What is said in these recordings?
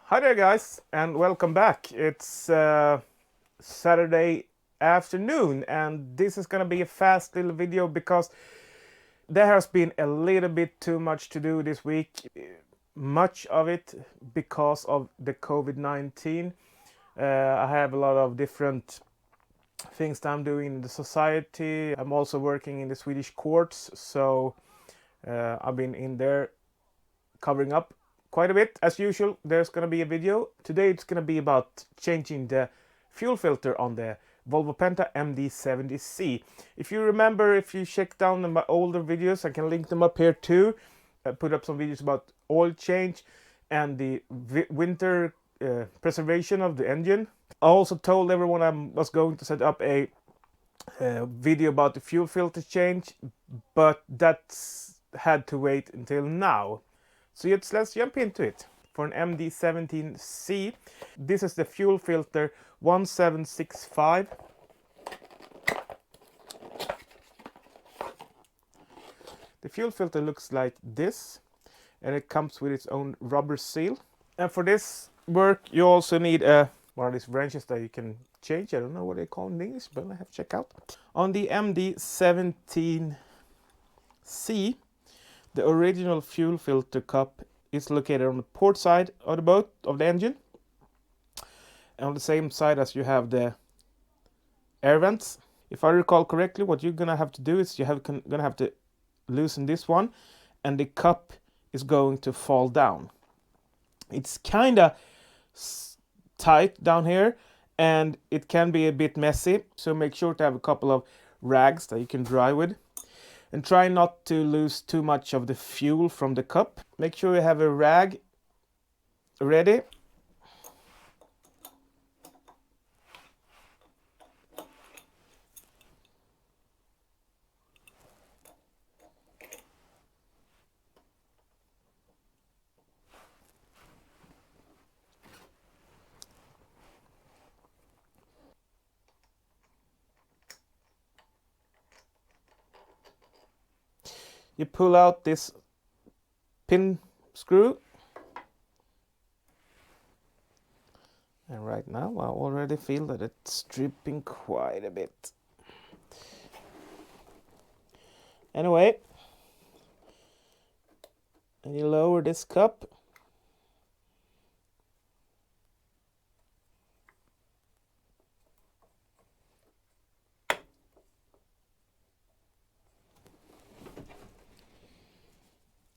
Hi there guys and welcome back. It's Saturday afternoon and this is gonna be a fast little video because there has been a little bit too much to do this week. Much of it because of the COVID-19. I have a lot of different things that I'm doing in the society. I'm also working in the Swedish courts, so I've been in there covering up quite a bit. As usual, there's going to be a video. Today it's going to be about changing the fuel filter on the Volvo Penta MD17C. If you remember, if you check down my older videos, I can link them up here too. I put up some videos about oil change and the winter preservation of the engine. I also told everyone I was going to set up a video about the fuel filter change, but that's had to wait until now. So let's jump into it. For an MD17C, this is the fuel filter 1765. The fuel filter looks like this, and it comes with its own rubber seal. And for this work, you also need one of these wrenches that you can change. I don't know what they call in English, but I have to check out. On the MD17C, the original fuel filter cup is located on the port side of the boat, of the engine. And on the same side as you have the air vents. If I recall correctly, what you're gonna have to do is gonna have to loosen this one, and the cup is going to fall down. It's kinda tight down here, and it can be a bit messy, so make sure to have a couple of rags that you can dry with. And try not to lose too much of the fuel from the cup. Make sure you have a rag ready. You pull out this pin screw. And right now I already feel that it's dripping quite a bit. Anyway, and you lower this cup.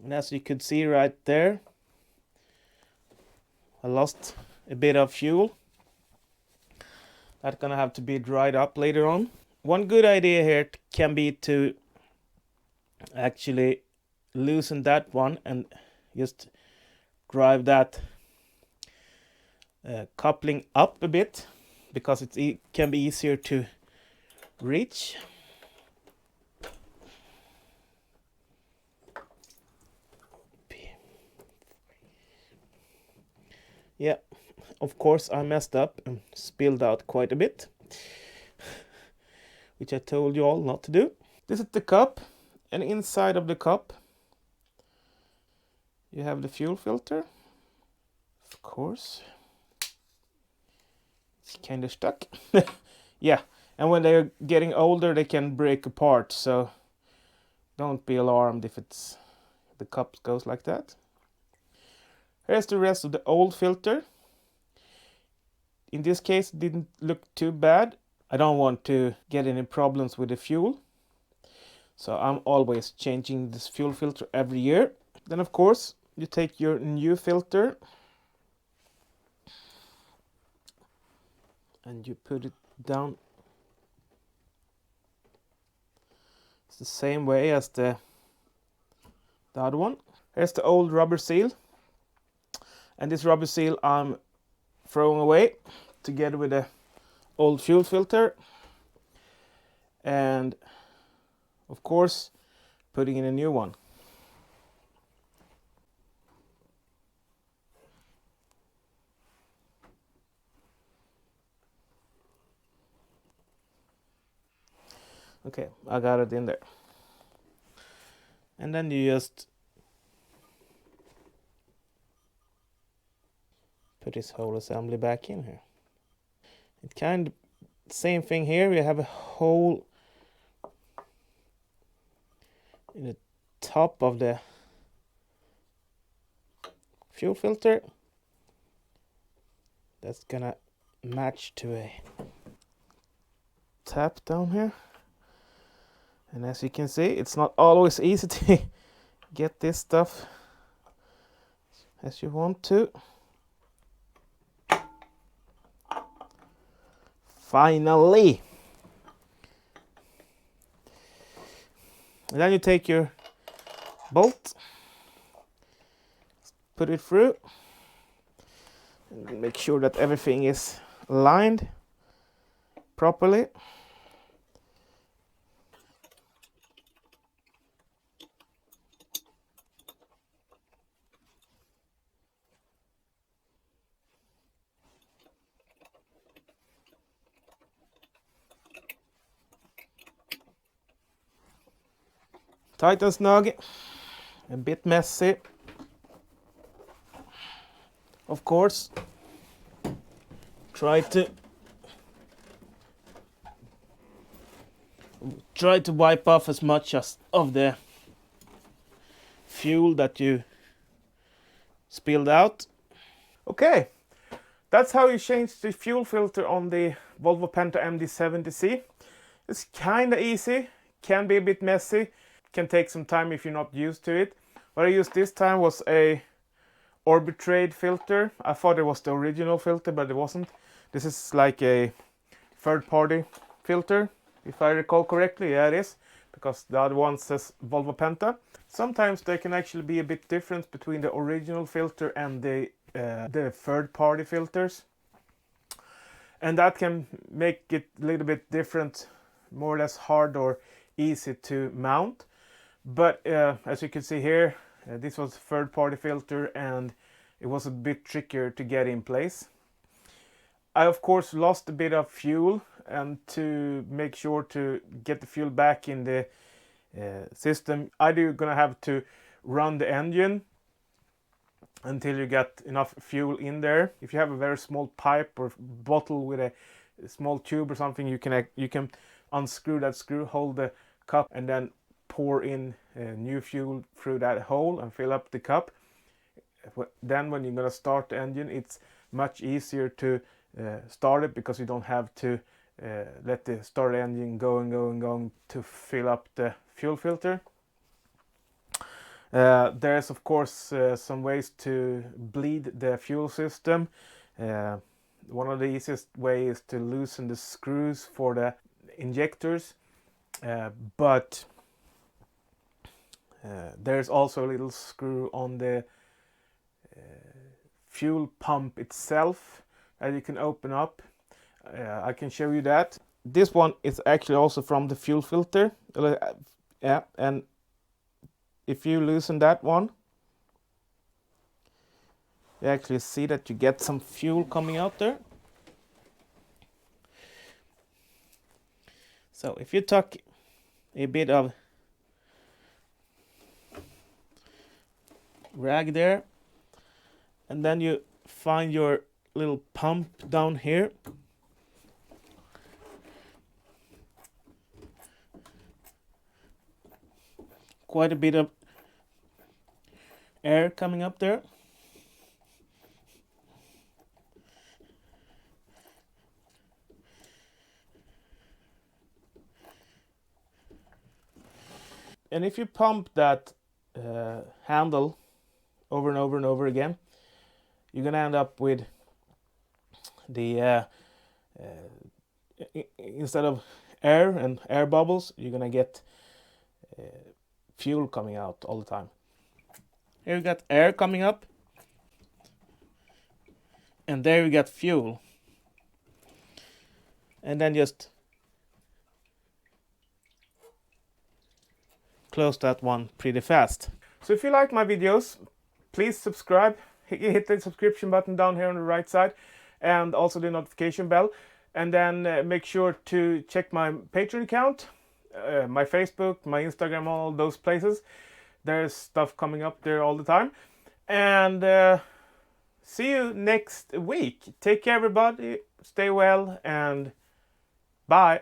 And as you could see right there, I lost a bit of fuel. That's gonna have to be dried up later on. One good idea here can be to actually loosen that one and just drive that coupling up a bit, because it can be easier to reach. Yeah, of course I messed up and spilled out quite a bit, which I told you all not to do. This is the cup, and inside of the cup you have the fuel filter. Of course, it's kind of stuck. Yeah, and when they're getting older they can break apart, so don't be alarmed if the cup goes like that. Here's the rest of the old filter. In this case it didn't look too bad. I don't want to get any problems with the fuel, so I'm always changing this fuel filter every year. Then of course you take your new filter and you put it down. It's the same way as the other one. Here's the old rubber seal, and this rubber seal I'm throwing away together with the old fuel filter, and of course putting in a new one. Okay, I got it in there. And then you just put this whole assembly back in here. It kind of same thing here. We have a hole in the top of the fuel filter that's gonna match to a tap down here. And as you can see, it's not always easy to get this stuff as you want to. Finally! And then you take your bolt, put it through, and make sure that everything is lined properly. Tight and snug, a bit messy, of course. Try to wipe off as much as of the fuel that you spilled out. Okay, that's how you change the fuel filter on the Volvo Penta MD17C. It's kind of easy, can be a bit messy, can take some time if you're not used to it. What I used this time was a Orbitrade filter. I thought it was the original filter, but it wasn't. This is like a third-party filter, if I recall correctly. Yeah, it is, because the other one says Volvo Penta. Sometimes there can actually be a bit difference between the original filter and the third-party filters, and that can make it a little bit different, more or less hard or easy to mount. But as you can see here, this was a third-party filter and it was a bit trickier to get in place. I of course lost a bit of fuel, and to make sure to get the fuel back in the system, either you're gonna have to run the engine until you get enough fuel in there. If you have a very small pipe or bottle with a small tube or something, you can unscrew that screw, hold the cup, and then pour in new fuel through that hole and fill up the cup. Then when you're gonna start the engine, it's much easier to start it, because you don't have to let the start engine going to fill up the fuel filter. There's of course some ways to bleed the fuel system. One of the easiest ways is to loosen the screws for the injectors, but there's also a little screw on the fuel pump itself that you can open up. I can show you that. This one is actually also from the fuel filter. Yeah, and if you loosen that one, you actually see that you get some fuel coming out there. So if you tuck a bit of rag there, and then you find your little pump down here, quite a bit of air coming up there. And if you pump that handle over and over and over again, you're gonna end up with the instead of air and air bubbles, you're gonna get fuel coming out all the time. Here you got air coming up, and there you got fuel. And then just close that one pretty fast. So if you like my videos, please subscribe. Hit the subscription button down here on the right side, and also the notification bell. And then make sure to check my Patreon account, my Facebook, my Instagram, all those places. There's stuff coming up there all the time. And see you next week. Take care, everybody. Stay well and bye.